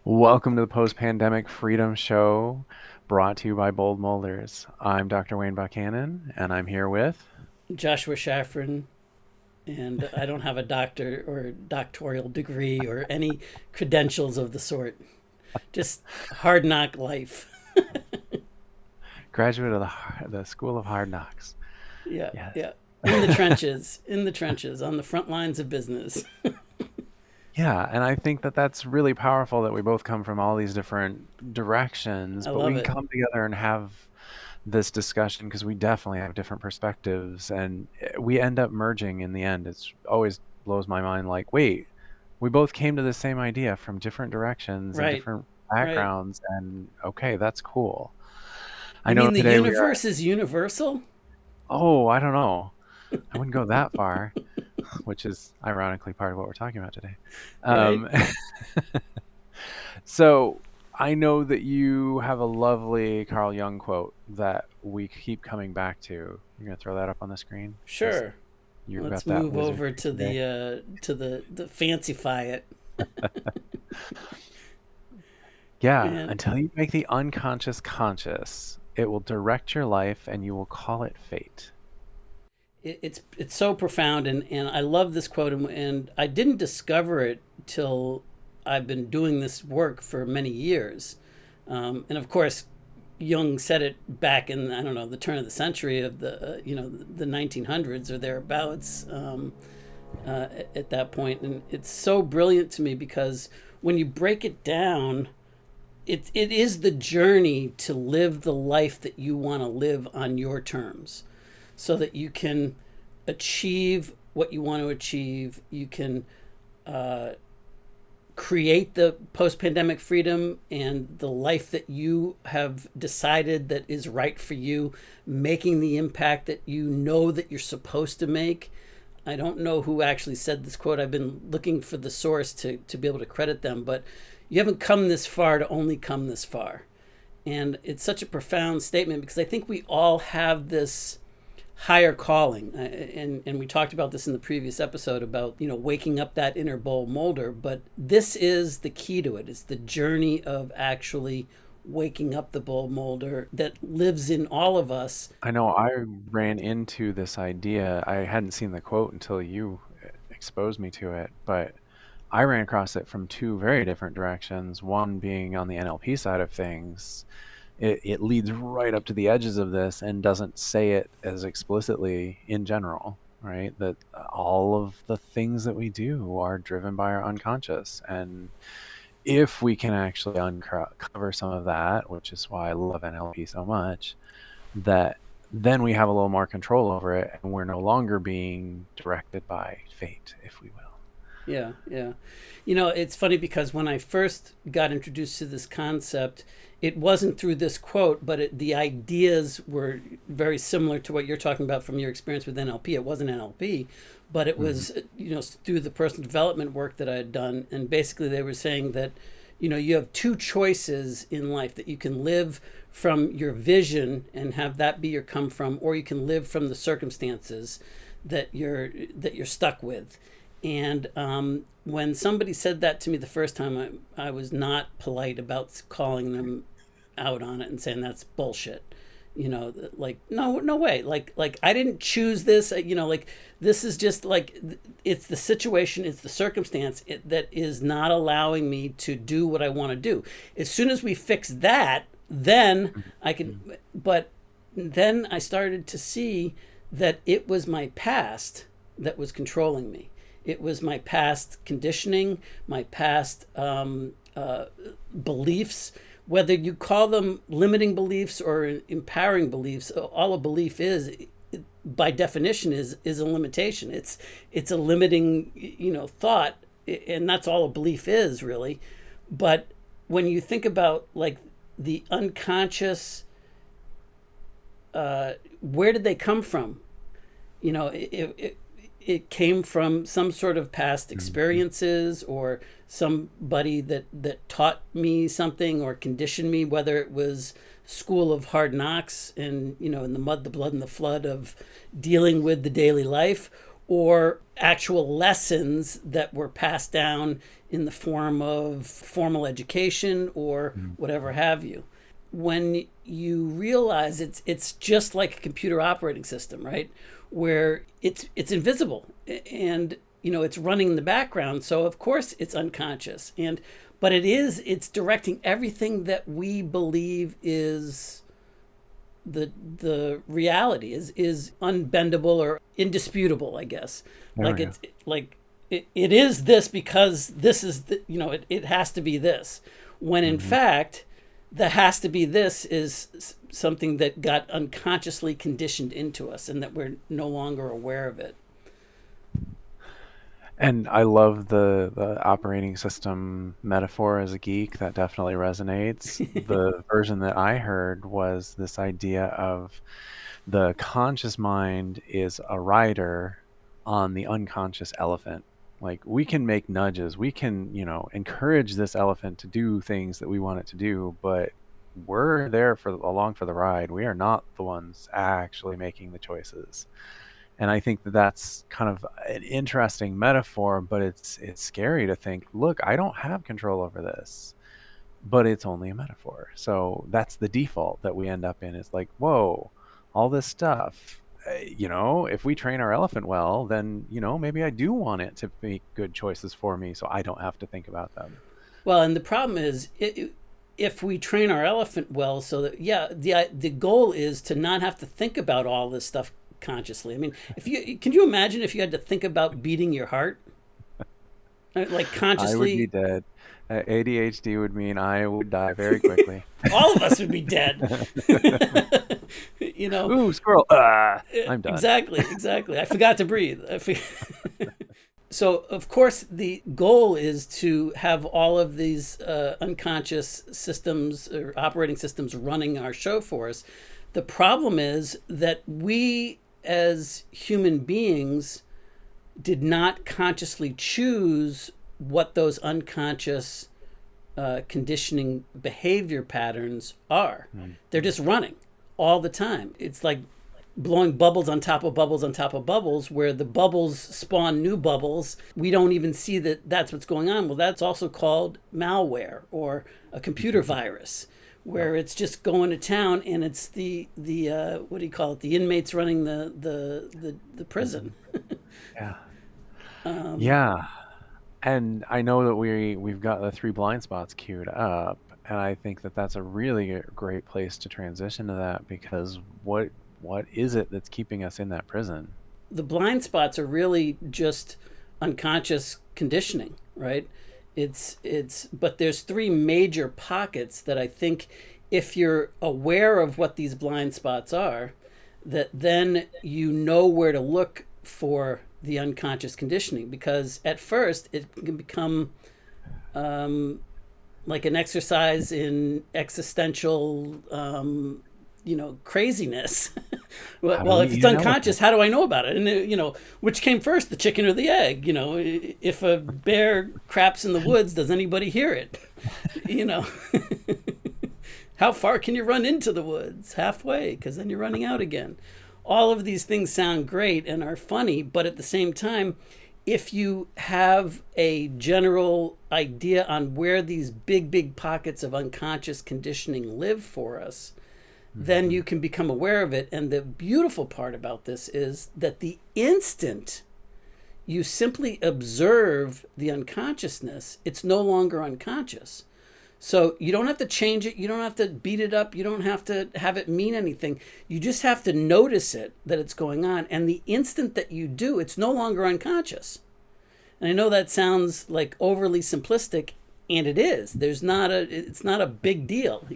Welcome to the Post-Pandemic Freedom Show, brought to you by Bold Molders. I'm Dr. Wayne Buchanan, and I'm here with. Joshua Shafran, and I don't have a doctor or doctoral degree or any credentials of the sort. Just hard knock life. Graduate of the School of Hard Knocks. Yeah, Yes. yeah. In the trenches, on the front lines of business. Yeah, and I think that that's really powerful that we both come from all these different directions, I but we love can it. come together and have this discussion because we definitely have different perspectives, and we end up merging in the end. It's always blows my mind like, wait, we both came to the same idea from different directions and Right, different right. backgrounds, and okay, that's cool. I You know mean the today we are. universe is universal? Oh, I don't know. I wouldn't go that far, which is ironically part of what we're talking about today. Right. Um, so I know that you have a lovely Carl Jung quote that we keep coming back to. You're gonna throw that up on the screen because Sure. you Let's got that move wizard over to today. the fancify it. Yeah, And until you make the unconscious conscious, it will direct your life and you will call it fate. it's so profound, and I love this quote, and I didn't discover it till I've been doing this work for many years, and of course, Jung said it back in, I don't know, the turn of the century of the 1900s or thereabouts, at that point, and it's so brilliant to me because when you break it down, it is the journey to live the life that you want to live on your terms so that you can achieve what you want to achieve. You can create the post pandemic freedom and the life that you have decided that is right for you, making the impact that you know that you're supposed to make. I don't know who actually said this quote. I've been looking for the source to be able to credit them, but you haven't come this far to only come this far. And it's such a profound statement because I think we all have this higher calling, and we talked about this in the previous episode about waking up that inner bowl molder, but this is the key to it. It's the journey of actually waking up the bowl molder that lives in all of us. I know I ran into this idea. I hadn't seen the quote until you exposed me to it, but I ran across it from two very different directions. One being on the NLP side of things. It leads right up to the edges of this and doesn't say it as explicitly in general, right? That all of the things that we do are driven by our unconscious. And if we can actually uncover some of that, which is why I love NLP so much, that then we have a little more control over it and we're no longer being directed by fate, if we will. Yeah, yeah. It's funny because when I first got introduced to this concept, it wasn't through this quote, but the ideas were very similar to what you're talking about from your experience with NLP. It wasn't NLP, but it Hmm. was, through the personal development work that I had done. And basically, they were saying that, you have two choices in life that you can live from your vision and have that be your come from, or you can live from the circumstances that you're stuck with. And when somebody said that to me the first time, I was not polite about calling them out on it and saying that's bullshit. Like, no, no way. Like I didn't choose this. Like, this is just like, it's the situation, it's the circumstance that is not allowing me to do what I want to do. As soon as we fix that, then I Mhm. could. But then I started to see that it was my past that was controlling me. It was my past conditioning, my past beliefs, whether you call them limiting beliefs or empowering beliefs. All a belief is, by definition, is a limitation. It's a limiting, thought, and that's all a belief is really. But when you think about like the unconscious, where did they come from? It came from some sort of past Mhm. experiences or somebody that taught me something or conditioned me, whether it was school of hard knocks and in the mud, the blood, and the flood of dealing with the daily life, or actual lessons that were passed down in the form of formal education or whatever have you. When you realize it's just like a computer operating system, right? Where it's invisible and it's running in the background, so of course it's unconscious. And but it's directing everything that we believe is the reality is unbendable or indisputable, I guess. There Like we go. it is this because this is it has to be this, when in Hmm. fact the has to be this is something that got unconsciously conditioned into us and that we're no longer aware of it. And I love the operating system metaphor as a geek. That definitely resonates. The version that I heard was this idea of the conscious mind is a rider on the unconscious elephant. Like we can make nudges, we can, encourage this elephant to do things that we want it to do, but we're there for along for the ride. We are not the ones actually making the choices. And I think that that's kind of an interesting metaphor, but it's scary to think, look, I don't have control over this, but it's only a metaphor. So that's the default that we end up in. Is like, whoa, all this stuff. If we train our elephant well, then maybe I do want it to make good choices for me, so I don't have to think about them. Well, and the problem is, if we train our elephant well, so that yeah, the goal is to not have to think about all this stuff consciously. I mean, if you can you imagine if you had to think about beating your heart, like I would be consciously? dead. ADHD would mean I would die very quickly. All of us would be dead. you know, Ooh, squirrel! Ah, I'm done. exactly. I forgot to breathe. So, of course, the goal is to have all of these unconscious systems or operating systems running our show for us. The problem is that we, as human beings, did not consciously choose what those unconscious conditioning behavior patterns are. They're just running all the time. It's like blowing bubbles on top of bubbles on top of bubbles, where the bubbles spawn new bubbles. We don't even see that that's what's going on. Well, that's also called malware or a computer virus, Yep. where it's just going to town and it's the what do you call it? The inmates running the prison. Yeah. Yeah. And I know that we've got the three blind spots queued up, and I think that that's a really great place to transition to that because what is it that's keeping us in that prison? The blind spots are really just unconscious conditioning, right? But there's three major pockets that I think if you're aware of what these blind spots are, that then you know where to look for the unconscious conditioning, because at first it can become like an exercise in existential craziness. How do Well, we if it's eat an elephant? unconscious, how do I know about it? And which came first, the chicken or the egg? If a bear craps in the woods, does anybody hear it? you know how far can you run into the woods? Halfway, because then you're running out again. All of these things sound great and are funny, but at the same time, if you have a general idea on where these big pockets of unconscious conditioning live for us, then Hmm. you can become aware of it. And the beautiful part about this is that the instant you simply observe the unconsciousness, it's no longer unconscious. So you don't have to change it. You don't have to beat it up. You don't have to have it mean anything. You just have to notice it, that it's going on. And the instant that you do, it's no longer unconscious. And I know that sounds like overly simplistic, and it is. It's not a big deal.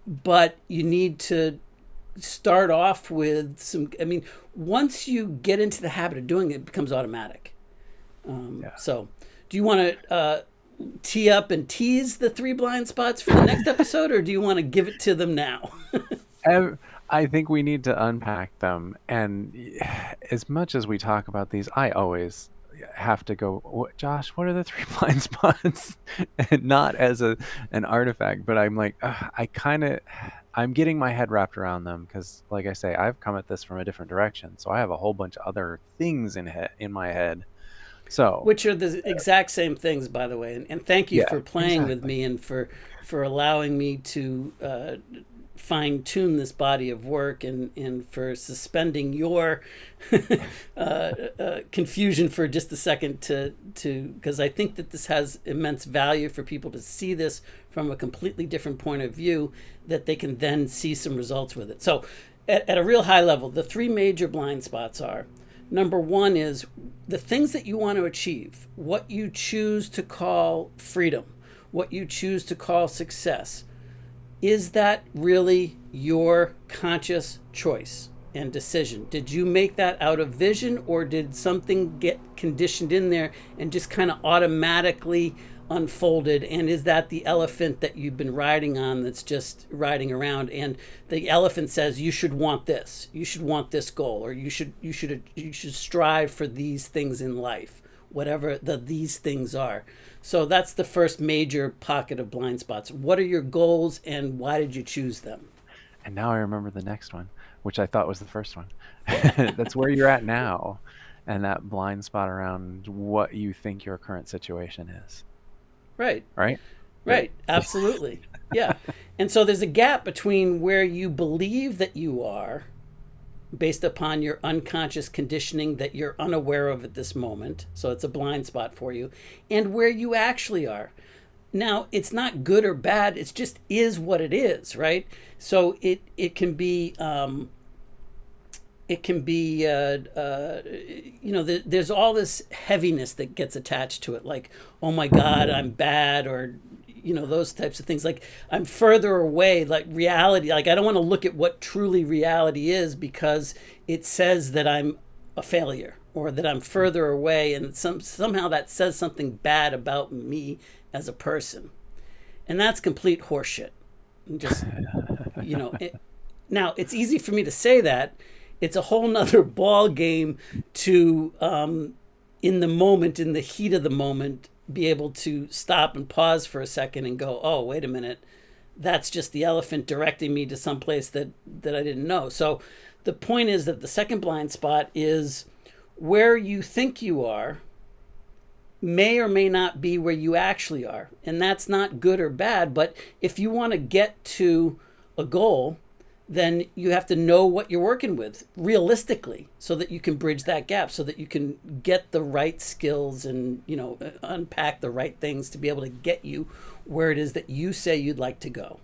But you need to start off with some. I mean, once you get into the habit of doing it, it becomes automatic. Yeah. So, do you want to tee up and tease the three blind spots for the next episode, or do you want to give it to them now? I think we need to unpack them. And as much as we talk about these, I always have to go, Josh, what are the three blind spots? And not as an artifact, but I'm like, I I'm getting my head wrapped around them because, like I say, I've come at this from a different direction. So I have a whole bunch of other things in my head. So Which are the exact same things, by the way. And thank you yeah, for playing with exactly. me and for allowing me to fine tune this body of work, and for suspending your confusion for just a second to because I think that this has immense value for people to see this from a completely different point of view, that they can then see some results with it. So, at a real high level, the three major blind spots are: number one is the things that you want to achieve, what you choose to call freedom, what you choose to call success. Is that really your conscious choice and decision? Did you make that out of vision, or did something get conditioned in there and just kind of automatically unfolded? And is that the elephant that you've been riding on, that's just riding around, and the elephant says you should want this, you should want this goal, or you should strive for these things in life, whatever these things are. So that's the first major pocket of blind spots. What are your goals, and why did you choose them? And now I remember the next one, which I thought was the first one. That's where you're at now, and that blind spot around what you think your current situation is. Right, Right? Good. right, absolutely. Yeah. And so there's a gap between where you believe that you are based upon your unconscious conditioning that you're unaware of at this moment. So it's a blind spot for you, and where you actually are. Now, it's not good or bad, it's just is what it is, right? So it can be there's all this heaviness that gets attached to it, like, oh my God, I'm bad, or those types of things, like I'm further away, like reality, like I don't want to look at what truly reality is because it says that I'm a failure, or that I'm further away, and somehow that says something bad about me as a person. And that's complete horseshit. Just, you know it, now it's easy for me to say that. It's a whole nother ball game to, in the moment, in the heat of the moment, be able to stop and pause for a second and go, oh, wait a minute, that's just the elephant directing me to some place that I didn't know. So the point is that the second blind spot is where you think you are may or may not be where you actually are. And that's not good or bad, but if you want to get to a goal, then you have to know what you're working with realistically, so that you can bridge that gap, so that you can get the right skills and unpack the right things to be able to get you where it is that you say you'd like to go.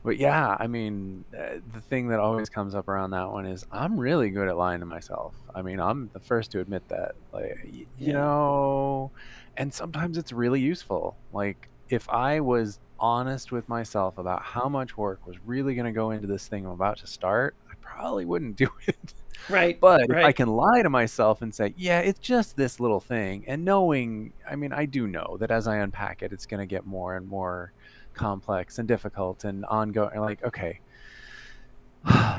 But yeah, I mean, the thing that always comes up around that one is I'm really good at lying to myself. I mean, I'm the first to admit that. Like, Yeah. and sometimes it's really useful. Like, if I was honest with myself about how much work was really going to go into this thing I'm about to start, I probably wouldn't do it. Right. But if I Right. can lie to myself and say, yeah, it's just this little thing, and knowing, I mean, I do know that as I unpack it, it's going to get more and more complex and difficult and ongoing. Like, okay,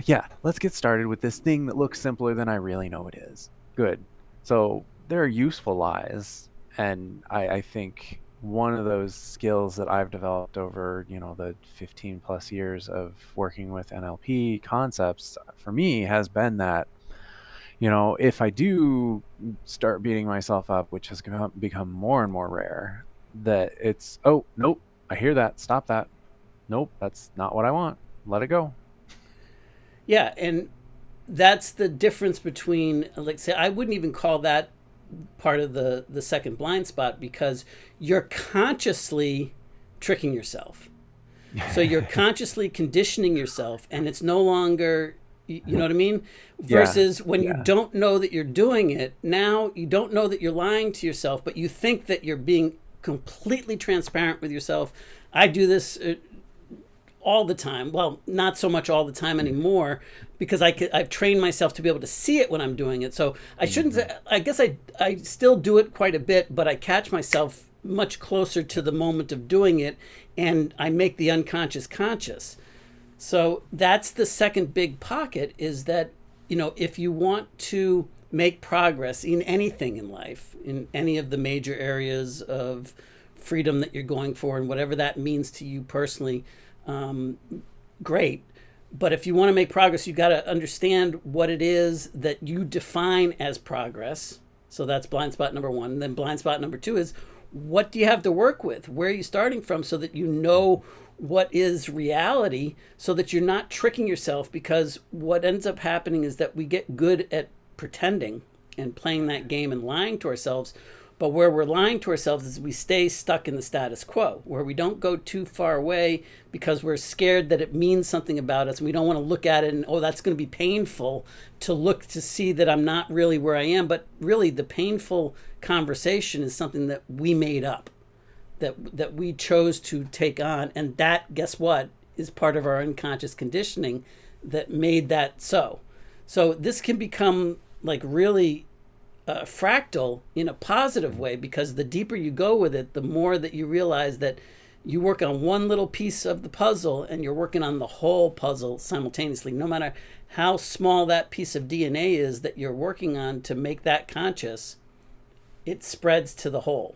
yeah, let's get started with this thing that looks simpler than I really know it is. Good. So there are useful lies, and I think one of those skills that I've developed over the 15 plus years of working with NLP concepts for me has been that if I do start beating myself up, which has become more and more rare, that it's, oh, nope, I hear that. Stop that. Nope, that's not what I want. Let it go. Yeah. And that's the difference between, like, say, I wouldn't even call that part of the second blind spot, because you're consciously tricking yourself. So you're consciously conditioning yourself, and it's no longer, you know what I mean? Yeah. Versus when you Yeah. don't know that you're doing it, now you don't know that you're lying to yourself, but you think that you're being completely transparent with yourself. I do this all the time. Well, not so much all the time anymore, because I've trained myself to be able to see it when I'm doing it. So I shouldn't Hmm. say, I guess I still do it quite a bit, but I catch myself much closer to the moment of doing it, and I make the unconscious conscious. So that's the second big pocket, is that, if you want to make progress in anything in life, in any of the major areas of freedom that you're going for, and whatever that means to you personally, great. But if you want to make progress, you got to understand what it is that you define as progress. So that's blind spot number one. And then blind spot number two is, what do you have to work with? Where are you starting from, so that you know what is reality, so that you're not tricking yourself? Because what ends up happening is that we get good at pretending and playing that game and lying to ourselves. But where we're lying to ourselves is we stay stuck in the status quo, where we don't go too far away because we're scared that it means something about us. And we don't want to look at it and, oh, that's going to be painful to look to see that I'm not really where I am. But really, the painful conversation is something that we made up, that we chose to take on. And that, guess what, is part of our unconscious conditioning that made that so. So this can become like really fractal in a positive way, because the deeper you go with it, the more that you realize that you work on one little piece of the puzzle and you're working on the whole puzzle simultaneously, no matter how small that piece of DNA is that you're working on to make that conscious, it spreads to the whole.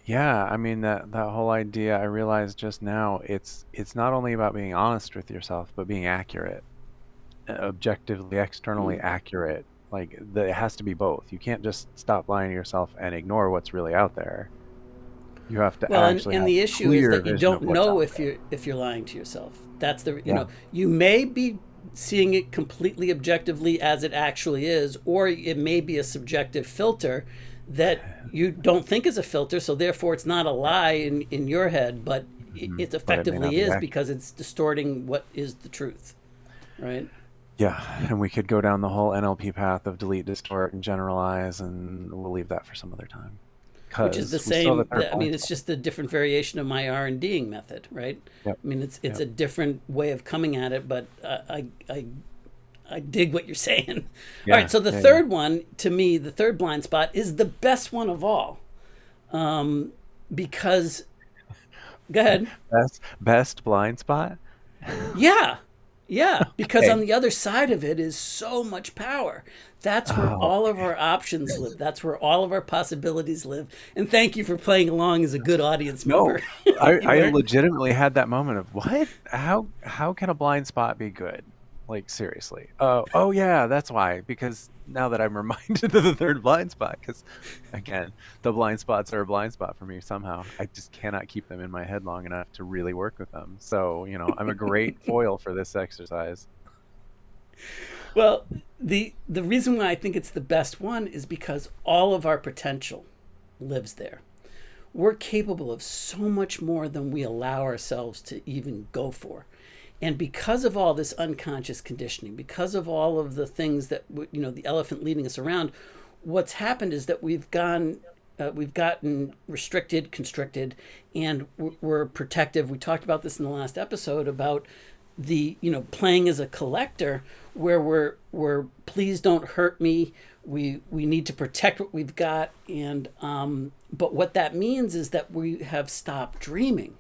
Yeah, I mean that whole idea, I realized just now, it's not only about being honest with yourself, but being accurate, objectively, externally Mm. accurate. Like it has to be both. You can't just stop lying to yourself and ignore what's really out there. You have to Well, actually and have the a issue is clear that you vision of don't what's know out if there. you're lying to yourself. That's the, Yeah. you may be seeing it completely objectively as it actually is, or it may be a subjective filter that you don't think is a filter, so therefore it's not a lie in your head, but it But it may not effectively be is, accurate. because it's distorting what is the truth, right? Yeah, and we could go down the whole NLP path of delete, distort, and generalize, and we'll leave that for some other time. Which is the Because we still have same. a third I mean, blind it's spot. just a different variation of my R&Ding method, right? Yep, I mean, it's yep. a different way of coming at it, but I dig what you're saying. All right, Yeah, so the yeah, yeah. third one, to me, the third blind spot is the best one of all, because go ahead. Best blind spot? Yeah. Yeah, because Okay. on the other side of it is so much power. That's where Oh, all of our options live. That's where all of our possibilities live. And thank you for playing along as a good audience no. member. You I learned. legitimately had that moment of what? How can a blind spot be good? Like seriously. Oh yeah, that's why. Because now that I'm reminded of the third blind spot, because again, the blind spots are a blind spot for me somehow. I just cannot keep them in my head long enough to really work with them. So, I'm a great foil for this exercise. Well, the reason why I think it's the best one is because all of our potential lives there. We're capable of so much more than we allow ourselves to even go for. And because of all this unconscious conditioning, because of all of the things that, the elephant leading us around, what's happened is that we've gotten restricted, constricted, and we're protective. We talked about this in the last episode about the, playing as a collector, where we're please don't hurt me. We need to protect what we've got, and but what that means is that we have stopped dreaming.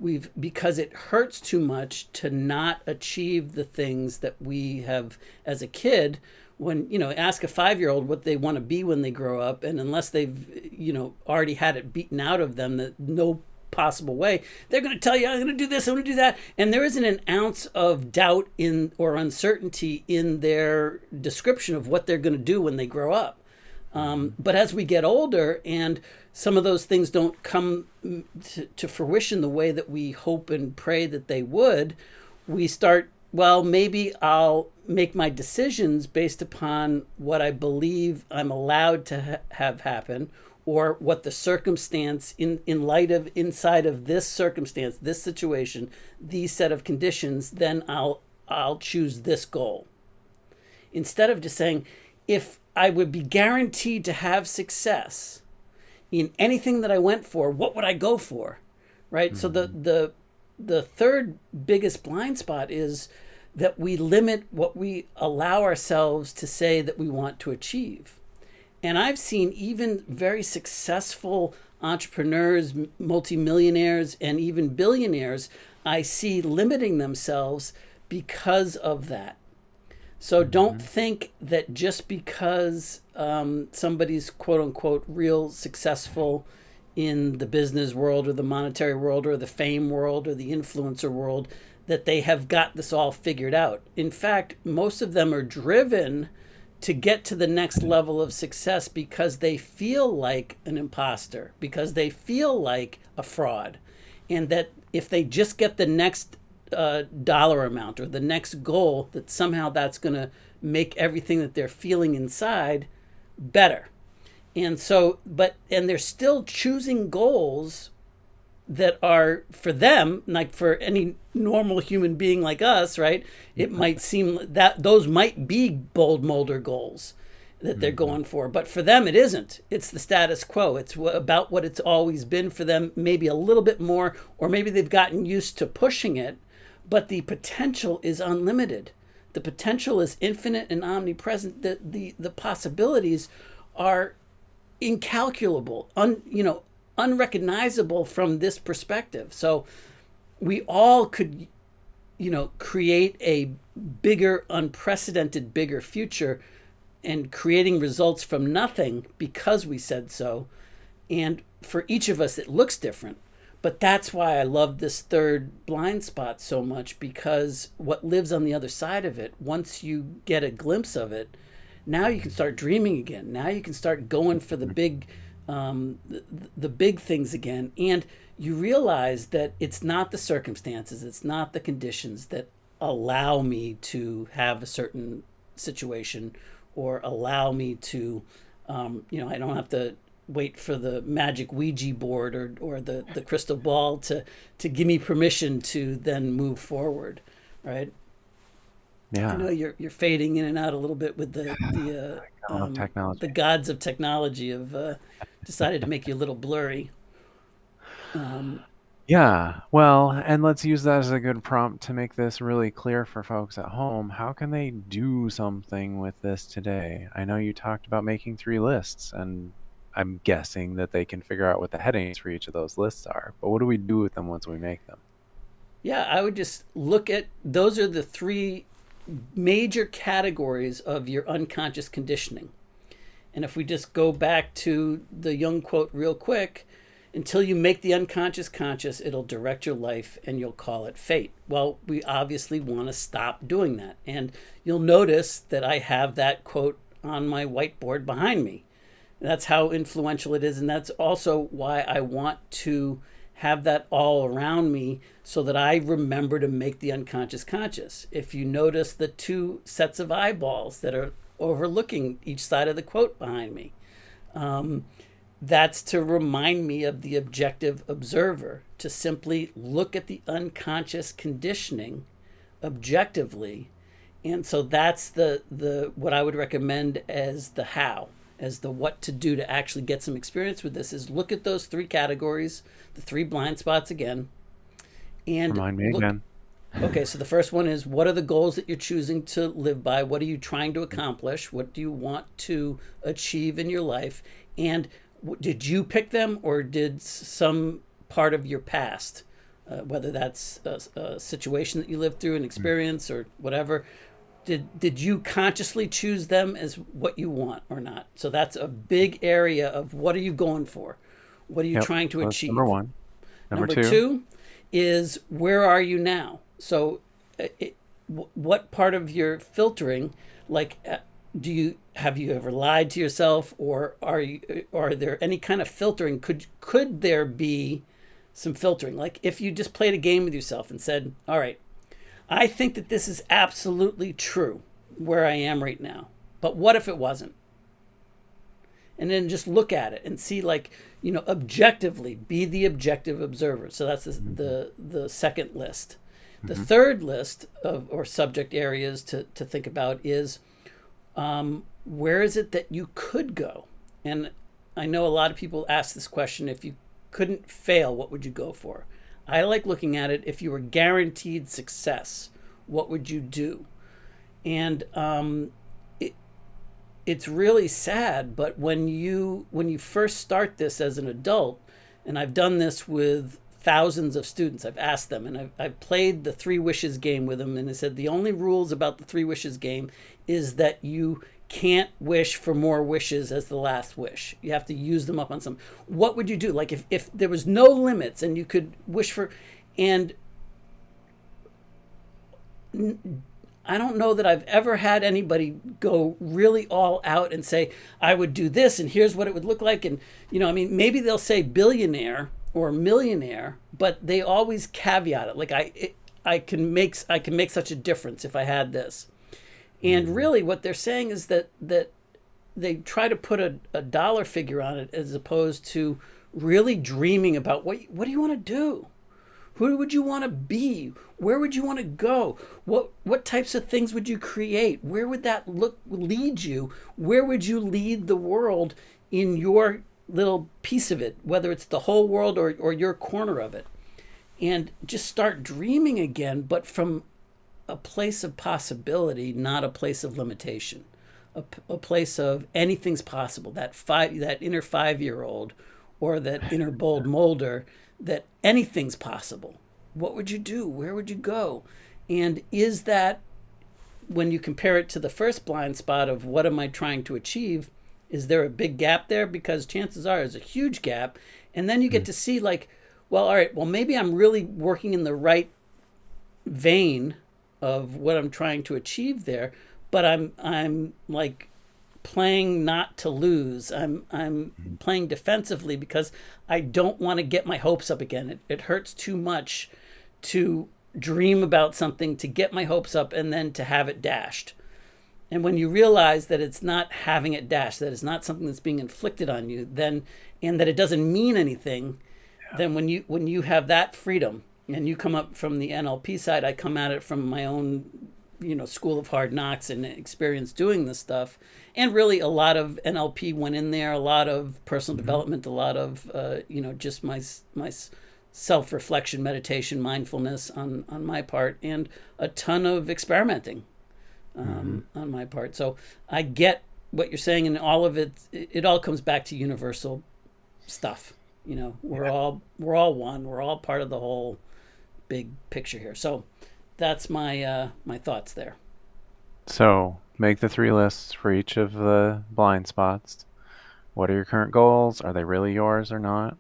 We've, because it hurts too much to not achieve the things that we have as a kid. When, ask a 5-year-old what they want to be when they grow up, and unless they've, already had it beaten out of them that no possible way, they're going to tell you, I'm going to do this, I'm going to do that, and there isn't an ounce of doubt in or uncertainty in their description of what they're going to do when they grow up. But as we get older and some of those things don't come to fruition the way that we hope and pray that they would, we start, well, maybe I'll make my decisions based upon what I believe I'm allowed to have happen, or what the circumstance in light of, inside of this circumstance, this situation, these set of conditions, then I'll choose this goal. Instead of just saying, if I would be guaranteed to have success in anything that I went for, what would I go for? Right? So Mhm. the third biggest blind spot is that we limit what we allow ourselves to say that we want to achieve. And I've seen even very successful entrepreneurs, multimillionaires, and even billionaires, I see limiting themselves because of that. So don't Mhm. think that just because somebody's quote unquote real successful in the business world or the monetary world or the fame world or the influencer world that they have got this all figured out. In fact, most of them are driven to get to the next level of success because they feel like an imposter, because they feel like a fraud, and that if they just get the next dollar amount or the next goal, that somehow that's going to make everything that they're feeling inside better. And so, and they're still choosing goals that are for them, like for any normal human being like us, right? It might seem that those might be bold molder goals that they're going for, but for them it isn't. It's the status quo. It's about what it's always been for them, maybe a little bit more, or maybe they've gotten used to pushing it, but the potential is unlimited. The potential is infinite and omnipresent. The possibilities are incalculable, unrecognizable from this perspective. So we all could, create a bigger, unprecedented, bigger future, and creating results from nothing because we said so. And for each of us, it looks different. But that's why I love this third blind spot so much, because what lives on the other side of it, once you get a glimpse of it, now you can start dreaming again. Now you can start going for the big things again, and you realize that it's not the circumstances, it's not the conditions that allow me to have a certain situation, or allow me to, I don't have to wait for the magic Ouija board or the crystal ball to give me permission to then move forward, right? I Yeah. know you're fading in and out a little bit with Of the technology. gods of technology have decided to make you a little blurry. Um, Yeah. Well, and let's use that as a good prompt to make this really clear for folks at home. How can they do something with this today? I know you talked about making 3 lists, and I'm guessing that they can figure out what the headings for each of those lists are. But what do we do with them once we make them? yeah, I would just look at those are the three major categories of your unconscious conditioning. And if we just go back to the Jung quote real quick, until you make the unconscious conscious, it'll direct your life and you'll call it fate. Well, we obviously want to stop doing that. And you'll notice that I have that quote on my whiteboard behind me. That's how influential it is. And that's also why I want to have that all around me so that I remember to make the unconscious conscious. If you notice the two sets of eyeballs that are overlooking each side of the quote behind me, that's to remind me of the objective observer, to simply look at the unconscious conditioning objectively. And so that's the what I would recommend as the how, as the what to do to actually get some experience with this, is look at those three categories, the three blind spots again, and Remind me look. again. Okay, so the first one is, what are the goals that you're choosing to live by? What are you trying to accomplish? What do you want to achieve in your life? And did you pick them, or did some part of your past, whether that's a situation that you lived through, an experience, or whatever, did you consciously choose them as what you want or not? So that's a big area of what are you going for? What are you Yep. trying to So that's number achieve? one. Number Number two. two is, where are you now? So, what part of your filtering, like, have you ever lied to yourself, or are there any kind of filtering? Could there be some filtering? Like, if you just played a game with yourself and said, "All right, I think that this is absolutely true where I am right now, but what if it wasn't?" And then just look at it and see, like, objectively, be the objective observer. So that's the second list. The Mm-hmm. third list of, or subject areas to think about is, where is it that you could go? And I know a lot of people ask this question: if you couldn't fail, what would you go for? I like looking at it: if you were guaranteed success, what would you do? And it's really sad, but when you first start this as an adult, and I've done this with thousands of students, I've asked them, and I've played the three wishes game with them, and I said the only rules about the three wishes game is that you can't wish for more wishes as the last wish. You have to use them up on some. What would you do? Like if there was no limits and you could wish for, and I don't know that I've ever had anybody go really all out and say, I would do this and here's what it would look like. And, I mean, maybe they'll say billionaire or millionaire, but they always caveat it. Like I can make such a difference if I had this. And really what they're saying is that they try to put a dollar figure on it as opposed to really dreaming about what do you want to do? Who would you want to be? Where would you want to go? What types of things would you create? Where would that lead you? Where would you lead the world in your little piece of it, whether it's the whole world or your corner of it? And just start dreaming again, but from a place of possibility, not a place of limitation. A place of anything's possible. That inner 5-year-old or that inner bold molder, that anything's possible. What would you do? Where would you go? And is that, when you compare it to the first blind spot of what am I trying to achieve, is there a big gap there? Because chances are there's a huge gap. And then you get to see like, well, all right, well, maybe I'm really working in the right vein of what I'm trying to achieve there, but I'm like playing not to lose. I'm playing defensively because I don't want to get my hopes up again. It hurts too much to dream about something, to get my hopes up, and then to have it dashed. And when you realize that it's not having it dashed, that it's not something that's being inflicted on you, then, and that it doesn't mean anything, then when you have that freedom, and you come up from the NLP side, I come at it from my own, school of hard knocks and experience doing this stuff. And really a lot of NLP went in there, a lot of personal development, a lot of, just my self-reflection, meditation, mindfulness on my part, and a ton of experimenting on my part. So I get what you're saying, and all of it all comes back to universal stuff. We're all one, we're all part of the whole big picture here. So that's my my thoughts there. So make the 3 lists for each of the blind spots. What are your current goals? Are they really yours or not?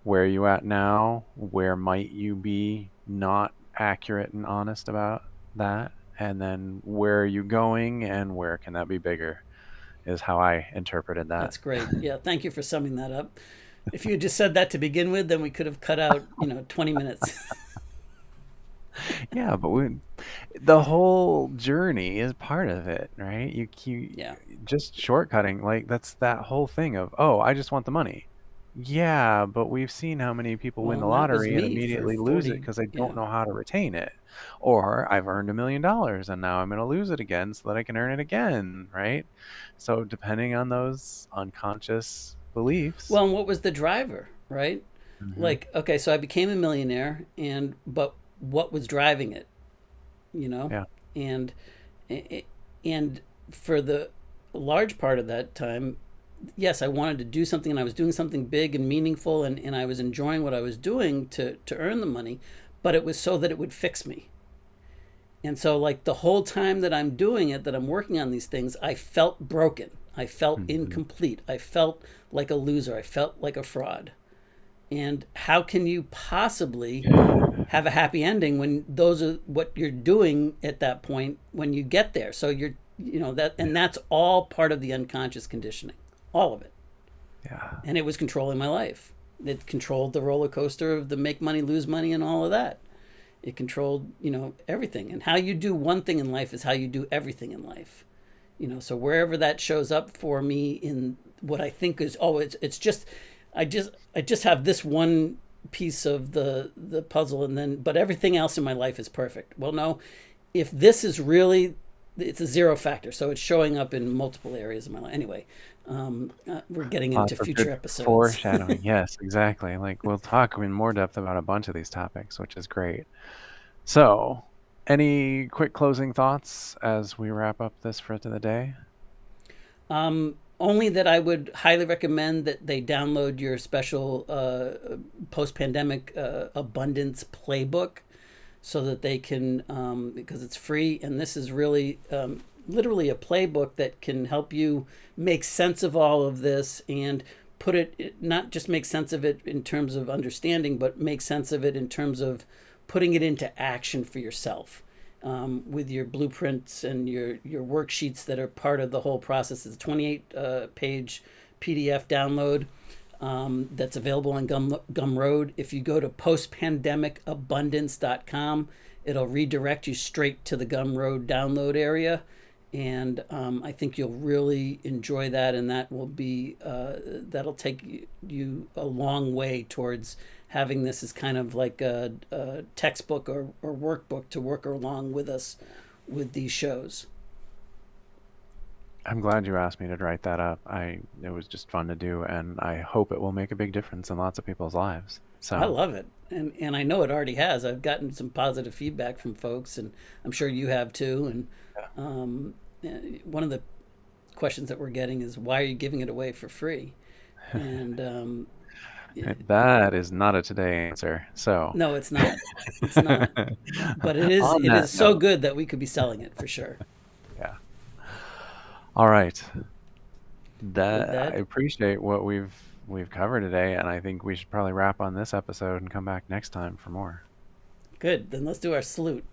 Where are you at now? Where might you be not accurate and honest about that? And then where are you going and where can that be bigger, is how I interpreted that. That's great. Yeah, thank you for summing that up. If you had just said that to begin with, then we could have cut out 20 minutes. Yeah, but the whole journey is part of it, right? You Yeah. just shortcutting, like that's that whole thing of, oh, I just want the money. Yeah, but we've seen how many people win Well, the and that was lottery and me for immediately lose it 40. because they Yeah. don't know how to retain it. Or I've earned $1 million and now I'm going to lose it again so that I can earn it again, right? So depending on those unconscious beliefs. Well, and what was the driver, right? Like, okay, so I became a millionaire, but what was driving it? Yeah. And and for the large part of that time, yes, I wanted to do something, and I was doing something big and meaningful, and I was enjoying what I was doing to earn the money, but it was so that it would fix me. And so, like, the whole time that I'm doing it, that I'm working on these things, I felt broken. I felt incomplete. I felt like a loser. I felt like a fraud. And how can you possibly have a happy ending when those are what you're doing at that point when you get there? So and that's all part of the unconscious conditioning, all of it. Yeah. And it was controlling my life. It controlled the roller coaster of the make money, lose money, and all of that. It controlled, everything. And how you do one thing in life is how you do everything in life. So wherever that shows up for me in what I think is, it's just, I just have this one piece of the puzzle, but everything else in my life is perfect. Well, no, if this is really, it's a zero factor. So it's showing up in multiple areas of my life. Anyway, we're getting into future episodes. Foreshadowing. Yes, exactly. Like we'll talk in more depth about a bunch of these topics, which is great. So any quick closing thoughts as we wrap up this for the day? Only that I would highly recommend that they download your special post-pandemic abundance playbook so that they can, because it's free, and this is really literally a playbook that can help you make sense of all of this and put it, not just make sense of it in terms of understanding, but make sense of it in terms of putting it into action for yourself, with your blueprints and your worksheets that are part of the whole process. It's a 28 page PDF download, that's available on Gumroad. If you go to postpandemicabundance.com, it'll redirect you straight to the Gumroad download area. And I think you'll really enjoy that, and that will be that'll take you a long way towards having this as kind of like a textbook or workbook to work along with us with these shows. I'm glad you asked me to write that up. It was just fun to do, and I hope it will make a big difference in lots of people's lives. I So, love it, and I know it already has. I've gotten some positive feedback from folks, and I'm sure you have too. And yeah. one of the questions that we're getting is, why are you giving it away for free? And That is not a today answer. So, no, it's not. It's not. But it is. on It that is so note, good that we could be selling it for sure. yeah. All right. With That I that, appreciate what we've covered today, and I think we should probably wrap on this episode and come back next time for more. good. Then let's do our salute.